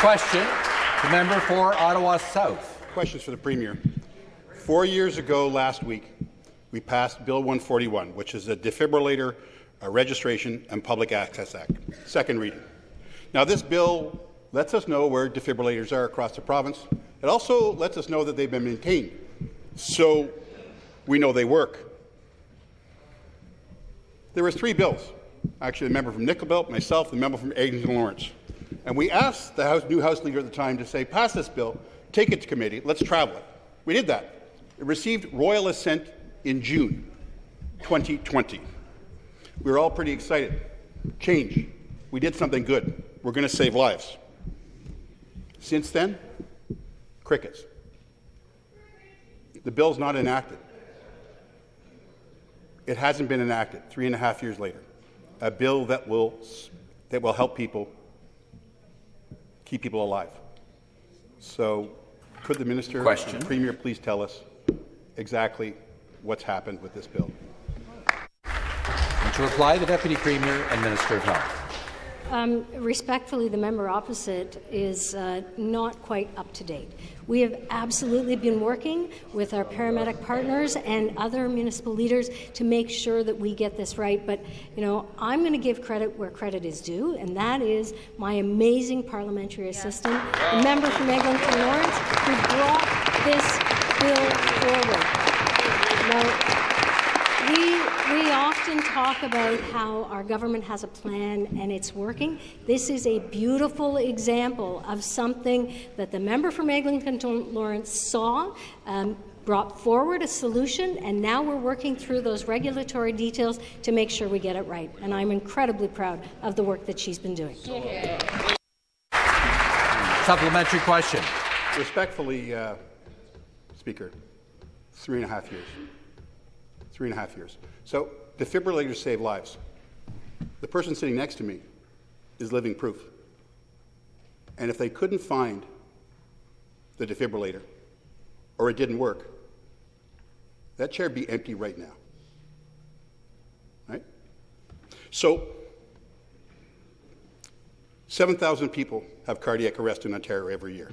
question, the member for Ottawa South. Questions for the Premier. 4 years ago last week, we passed Bill 141, which is the Defibrillator Registration and Public Access Act, second reading. Now, this bill lets us know where defibrillators are across the province. It also lets us know that they've been maintained, so we know they work. There were 3 bills, actually the member from Nickel Belt, myself, the member from Eglinton Lawrence. And we asked the new House Leader at the time to say, pass this bill, take it to committee, let's travel it. We did that. It received royal assent in June 2020. We were all pretty excited. Change. We did something good. We're going to save lives. Since then, crickets. The bill's not enacted. It hasn't been enacted 3.5 years later. A bill that will help people, keep people alive. So could the Minister and the Premier please tell us exactly what's happened with this bill? And to reply, the Deputy Premier and Minister of Health. Respectfully, the member opposite is not quite up to date. We have absolutely been working with our paramedic partners and other municipal leaders to make sure that we get this right. But, I'm going to give credit where credit is due, and that is my amazing parliamentary assistant, the member from Eglinton Lawrence, who brought this bill forward. Now, we often talk about how our government has a plan and it's working. This is a beautiful example of something that the member from Eglinton Lawrence saw, brought forward a solution, and now we're working through those regulatory details to make sure we get it right. And I'm incredibly proud of the work that she's been doing. Supplementary question. Respectfully, Speaker, 3.5 years. 3.5 years. So defibrillators save lives. The person sitting next to me is living proof. And if they couldn't find the defibrillator or it didn't work, that chair would be empty right now. Right? So 7,000 people have cardiac arrest in Ontario every year.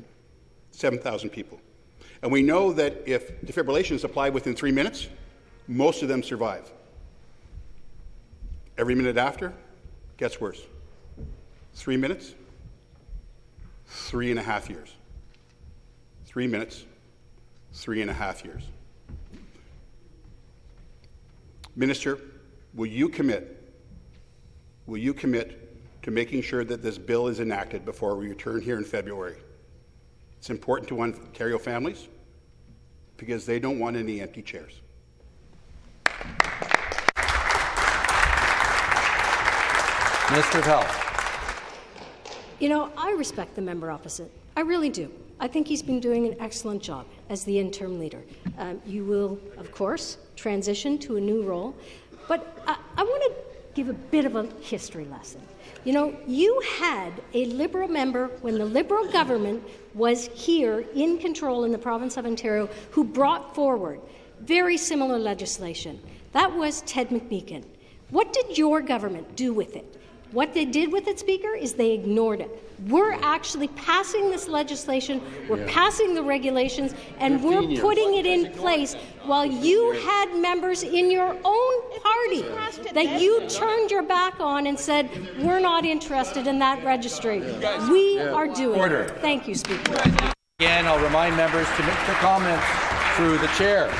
7,000 people. And we know that if defibrillation is applied within 3 minutes, most of them survive. Every minute after, gets worse. 3 minutes, 3.5 years. 3 minutes, 3.5 years. Minister, will you commit to making sure that this bill is enacted before we return here in February? It's important to Ontario families because they don't want any empty chairs. Minister of Health. I respect the member opposite. I really do. I think he's been doing an excellent job as the interim leader. You will, of course, transition to a new role. But I want to give a bit of a history lesson. You had a Liberal member when the Liberal government was here in control in the province of Ontario who brought forward very similar legislation. That was Ted McMeekin. What did your government do with it? What they did with it, Speaker, is they ignored it. We're actually passing this legislation, we're passing the regulations, and we're putting it in place while you had members in your own party that you turned your back on and said, we're not interested in that registry. We are doing it. Thank you, Speaker. Again, I'll remind members to make their comments through the chair.